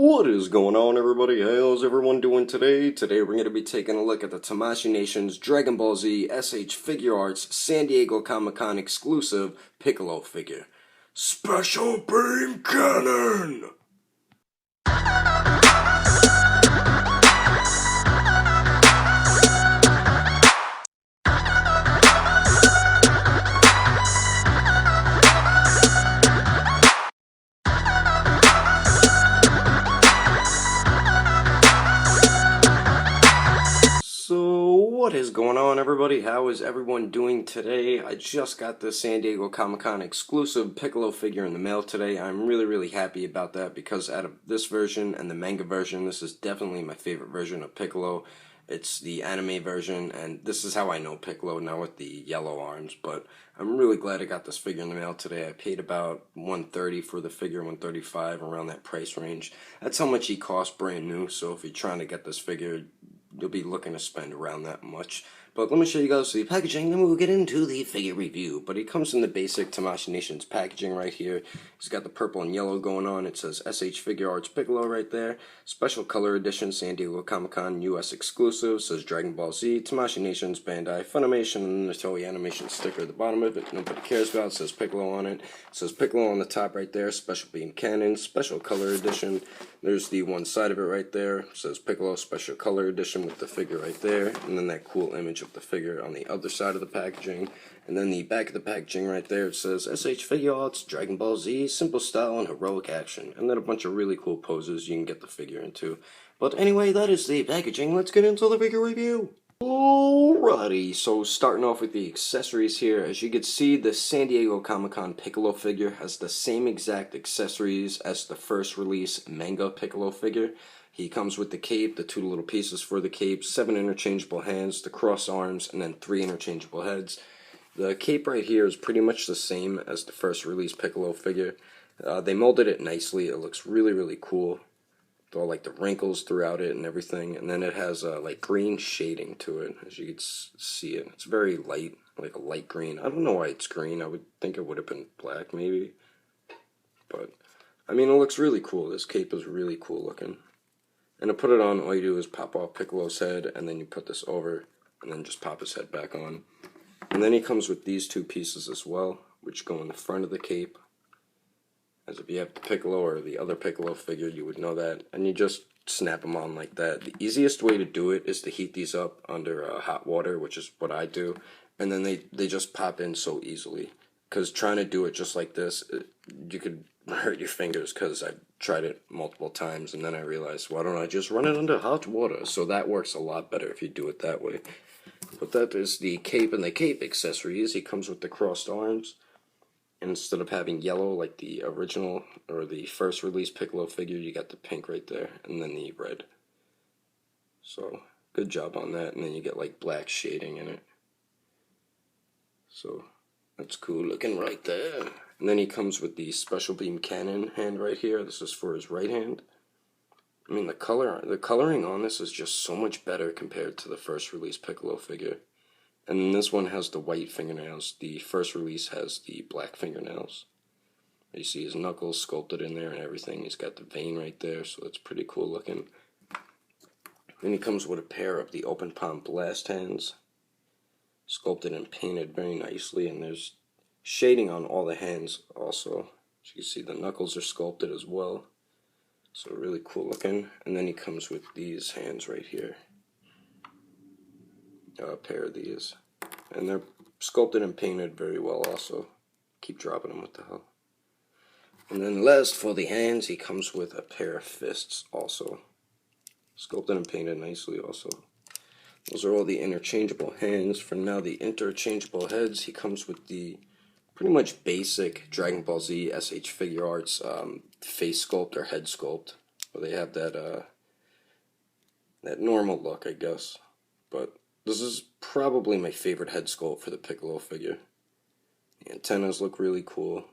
What is going on, everybody? How's everyone doing today? Today we're going to be taking a look at the Tamashii Nation's Dragon Ball Z SH Figuarts San Diego Comic-Con exclusive Piccolo figure. Special Beam Cannon! So, what is going on, everybody? How is everyone doing today? I just got the San Diego Comic-Con exclusive Piccolo figure in the mail today. I'm really happy about that because out of this version and the manga version, this is definitely my favorite version of Piccolo. It's the anime version, and this is how I know Piccolo now with the yellow arms, but I'm really glad I got this figure in the mail today. I paid about $130 for the figure, $135, around that price range. That's how much he cost brand new, so if you're trying to get this figure, you'll be looking to spend around that much. But let me show you guys the packaging, then we'll get into the figure review. But he comes in the basic Tamashii Nation's packaging right here. He's got the purple and yellow going on. It says SH Figuarts Piccolo right there. Special color edition, San Diego Comic-Con US exclusive. It says Dragon Ball Z, Tamashii Nation's, Bandai, Funimation, and the Toei Animation sticker at the bottom of it. Nobody cares about. It says Piccolo on it. It says Piccolo on the top right there. Special Beam Cannon, special color edition. There's the one side of it right there. It says Piccolo Special Color Edition with the figure right there. And then that cool image of the figure on the other side of the packaging. And then the back of the packaging right there, it says SH Figuarts, Dragon Ball Z, Simple Style, and Heroic Action. And then a bunch of really cool poses you can get the figure into. But anyway, that is the packaging. Let's get into the figure review. Alrighty, so starting off with the accessories here, as you can see, the San Diego Comic-Con Piccolo figure has the same exact accessories as the first release manga Piccolo figure. He comes with the cape, the two little pieces for the cape, 7 interchangeable hands, the cross arms, and then 3 interchangeable heads. The cape right here is pretty much the same as the first release Piccolo figure. They molded it nicely. It looks really cool. With all like the wrinkles throughout it and everything, and then it has like green shading to it, as you can see it. It's very light, like a light green. I don't know why it's green. I would think it would have been black maybe, but I mean, it looks really cool. This cape is really cool looking. And to put it on, all you do is pop off Piccolo's head, and then you put this over, and then just pop his head back on. And then he comes with these two pieces as well, which go in the front of the cape. As if you have the Piccolo or the other Piccolo figure, you would know that. And you just snap them on like that. The easiest way to do it is to heat these up under hot water, which is what I do. And then they just pop in so easily. Because trying to do it just like this, you could hurt your fingers, because I've tried it multiple times. And then I realized, why don't I just run it under hot water? So that works a lot better if you do it that way. But that is the cape and the cape accessories. He comes with the crossed arms. Instead of having yellow like the original or the first release Piccolo figure, you got the pink right there, and then the red. So, good job on that, and then you get like black shading in it. So, that's cool looking right there. And then he comes with the Special Beam Cannon hand right here. This is for his right hand. I mean, the coloring on this is just so much better compared to the first release Piccolo figure. And then this one has the white fingernails. The first release has the black fingernails. You see his knuckles sculpted in there and everything. He's got the vein right there, so that's pretty cool looking. Then he comes with a pair of the open palm blast hands, sculpted and painted very nicely, and there's shading on all the hands also. As you can see, the knuckles are sculpted as well. So really cool looking. And then he comes with these hands right here. A pair of these, and they're sculpted and painted very well also. Keep dropping them, what the hell. And then last, for the hands, he comes with a pair of fists also, sculpted and painted nicely also. Those are all the interchangeable hands. For now, the interchangeable heads, he comes with the pretty much basic Dragon Ball Z SH Figuarts face sculpt or head sculpt, where they have that that normal look, I guess. But this is probably my favorite head sculpt for the Piccolo figure. The antennas look really cool.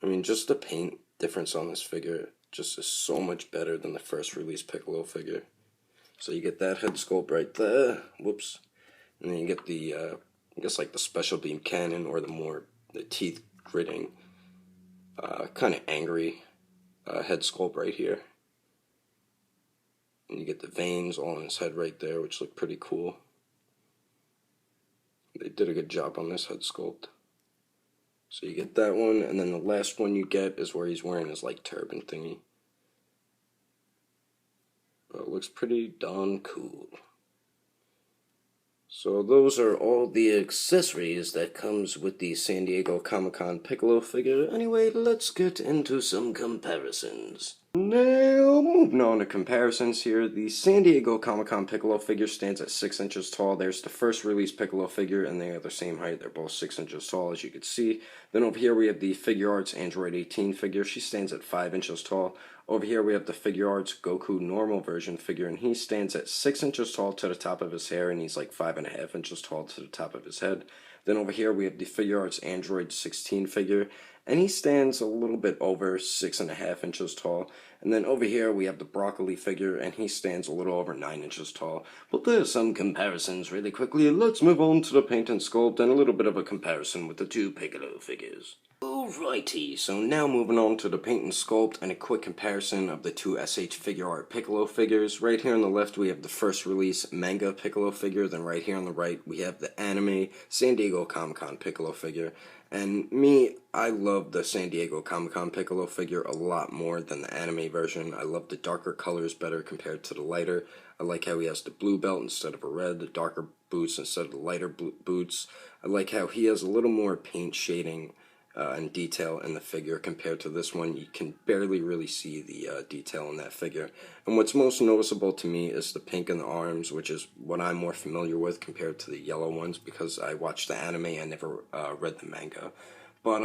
I mean, just the paint difference on this figure just is so much better than the first release Piccolo figure. So you get that head sculpt right there. Whoops. And then you get the, I guess like the Special Beam Cannon, or the teeth gritting, kind of angry head sculpt right here. And you get the veins all in his head right there, which look pretty cool. They did a good job on this head sculpt. So you get that one, and then the last one you get is where he's wearing his like turban thingy. But it looks pretty darn cool. So those are all the accessories that comes with the San Diego Comic-Con Piccolo figure. Anyway, let's get into some comparisons. Now, moving on to comparisons here, the San Diego Comic-Con Piccolo figure stands at 6 inches tall. There's the first release Piccolo figure, and they are the same height. They're both 6 inches tall, as you can see. Then over here we have the Figuarts Android 18 figure. She stands at 5 inches tall. Over here we have the Figuarts Goku normal version figure, and he stands at 6 inches tall to the top of his hair, and he's like 5.5 inches tall to the top of his head. Then over here we have the Figuarts Android 16 figure, and he stands a little bit over 6.5 inches tall. And then over here we have the Broccoli figure, and he stands a little over 9 inches tall. But there's some comparisons really quickly. Let's move on to the paint and sculpt, and a little bit of a comparison with the two Piccolo figures. Alrighty, so now moving on to the paint and sculpt and a quick comparison of the two SH Figuart Piccolo figures. Right here on the left we have the first release manga Piccolo figure, then right here on the right we have the anime San Diego Comic-Con Piccolo figure. And me, I love the San Diego Comic-Con Piccolo figure a lot more than the anime version. I love the darker colors better compared to the lighter. I like how he has the blue belt instead of a red, the darker boots instead of the lighter boots. I like how he has a little more paint shading and detail in the figure compared to this one. You can barely really see the detail in that figure. And what's most noticeable to me is the pink in the arms, which is what I'm more familiar with compared to the yellow ones, because I watched the anime, I never read the manga. But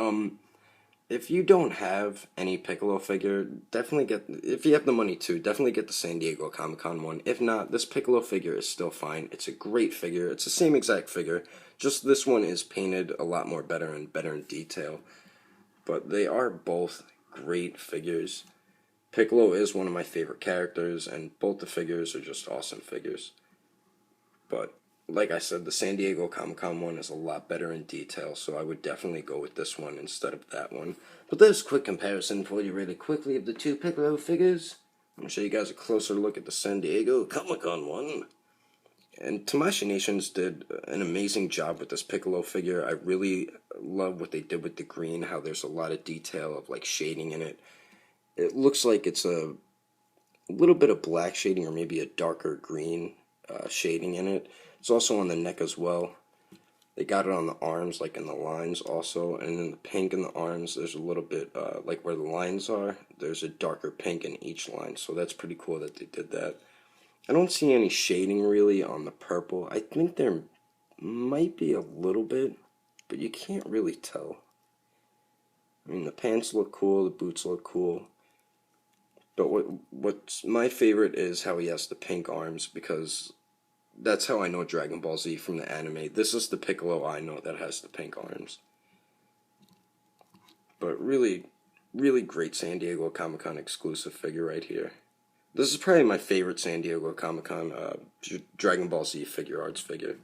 if you don't have any Piccolo figure, definitely get, if you have the money to, definitely get the San Diego Comic-Con one. If not, this Piccolo figure is still fine. It's a great figure. It's the same exact figure, just this one is painted a lot more better and better in detail. But they are both great figures. Piccolo is one of my favorite characters, and both the figures are just awesome figures. But like I said, the San Diego Comic-Con one is a lot better in detail, so I would definitely go with this one instead of that one. But there's a quick comparison for you really quickly of the two Piccolo figures. I'm going to show you guys a closer look at the San Diego Comic-Con one. And Tamashii Nations did an amazing job with this Piccolo figure. I really love what they did with the green, how there's a lot of detail of like shading in it. It looks like it's a little bit of black shading or maybe a darker green shading in it. It's also on the neck as well. They got it on the arms, like in the lines also, and in the pink in the arms, there's a little bit, like where the lines are, there's a darker pink in each line, so that's pretty cool that they did that. I don't see any shading really on the purple. I think there might be a little bit, but you can't really tell. I mean, the pants look cool, the boots look cool. But what's my favorite is how he has the pink arms, because that's how I know Dragon Ball Z from the anime. This is the Piccolo I know that has the pink arms. But really, really great San Diego Comic-Con exclusive figure right here. This is probably my favorite San Diego Comic-Con Dragon Ball Z Figuarts figure.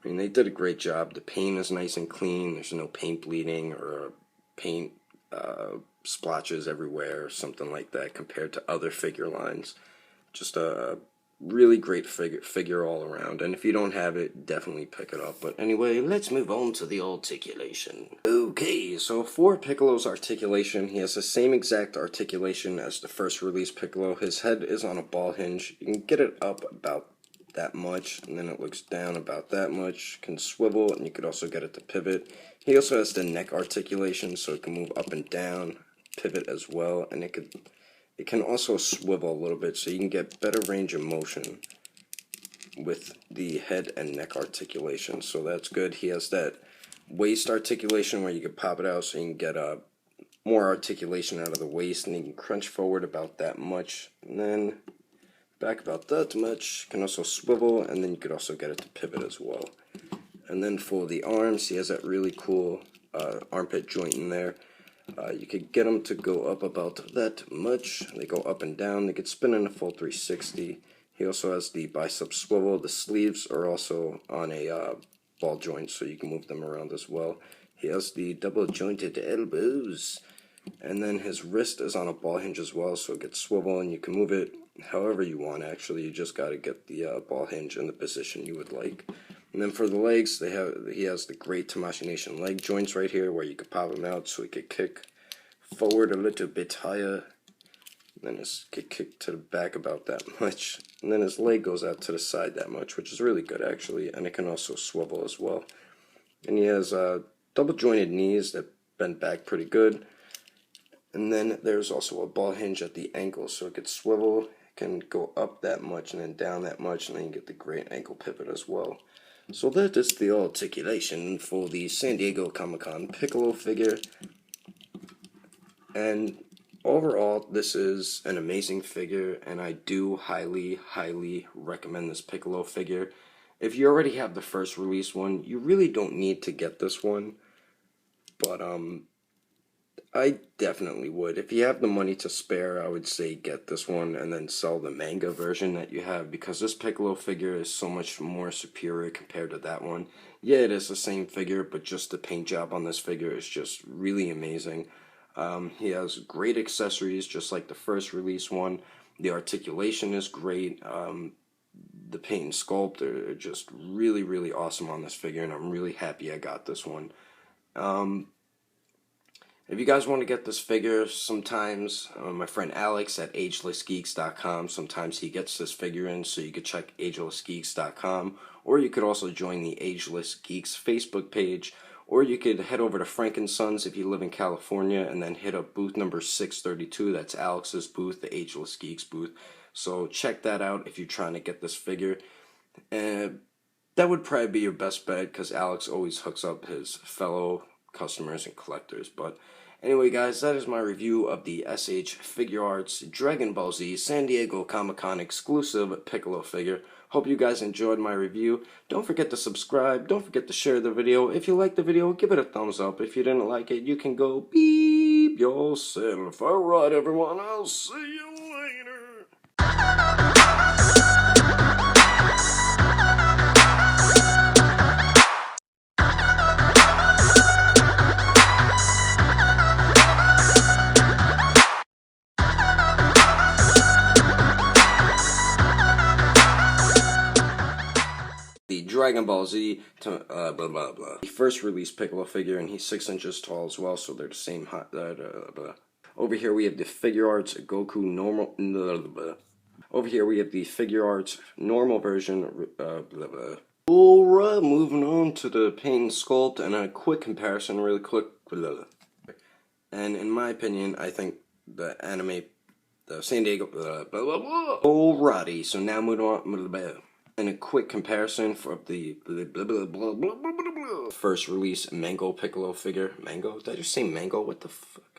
I mean, they did a great job. The paint is nice and clean. There's no paint bleeding or paint splotches everywhere or something like that compared to other figure lines. Just a really great figure all around, and if you don't have it, definitely pick it up. But anyway, let's move on to the articulation. Okay, so for Piccolo's articulation, he has the same exact articulation as the first release Piccolo. His head is on a ball hinge. You can get it up about that much, and then it looks down about that much, can swivel, and you could also get it to pivot. He also has the neck articulation, so it can move up and down, pivot as well, and it can also swivel a little bit, so you can get better range of motion with the head and neck articulation, so that's good. He has that waist articulation where you can pop it out, so you can get more articulation out of the waist, and you can crunch forward about that much, and then back about that much. You can also swivel, and then you could also get it to pivot as well. And then for the arms, he has that really cool armpit joint in there. You could get them to go up about that much. They go up and down. They could spin in a full 360. He also has the bicep swivel. The sleeves are also on a ball joint, so you can move them around as well. He has the double jointed elbows. And then his wrist is on a ball hinge as well, so it gets swivel and you can move it however you want. Actually, you just got to get the ball hinge in the position you would like. And then for the legs, he has the great Tamashii Nation leg joints right here where you could pop them out so he could kick forward a little bit higher. And then his kick to the back about that much. And then his leg goes out to the side that much, which is really good actually. And it can also swivel as well. And he has double jointed knees that bend back pretty good. And then there's also a ball hinge at the ankle, so it could swivel, it can go up that much and then down that much, and then you get the great ankle pivot as well. So that is the articulation for the San Diego Comic-Con Piccolo figure. And overall, this is an amazing figure, and I do highly, highly recommend this Piccolo figure. If you already have the first release one, you really don't need to get this one, but I definitely would. If you have the money to spare, I would say get this one and then sell the manga version that you have, because this Piccolo figure is so much more superior compared to that one. Yeah, it is the same figure, but just the paint job on this figure is just really amazing. He has great accessories, just like the first release one. The articulation is great. The paint and sculpt are just really, really awesome on this figure, and I'm really happy I got this one. If you guys want to get this figure, sometimes my friend Alex at agelessgeeks.com, sometimes he gets this figure in, so you could check agelessgeeks.com, or you could also join the Ageless Geeks Facebook page, or you could head over to Frank & Sons if you live in California, and then hit up booth number 632. That's Alex's booth, the Ageless Geeks booth. So check that out if you're trying to get this figure. And that would probably be your best bet, because Alex always hooks up his fellow customers and collectors. But anyway, guys, that is my review of the SH Figuarts Dragon Ball Z San Diego Comic-Con exclusive Piccolo figure. Hope you guys enjoyed my review. Don't forget to subscribe. Don't forget to share the video. If you liked the video, give it a thumbs up. If you didn't like it, you can go beep yourself. Alright, everyone, I'll see you later. The Dragon Ball Z blah blah blah. The first release Piccolo figure, and he's 6 inches tall as well, so they're the same height. Over here we have the Figuarts Goku normal. Over here we have the Figuarts normal version. Alright, moving on to the paint and sculpt and a quick comparison, really quick. And in my opinion, I think the San Diego. Alrighty, so now moving on. And a quick comparison for the first release Mango Piccolo figure. Mango? Did I just say Mango? What the fuck?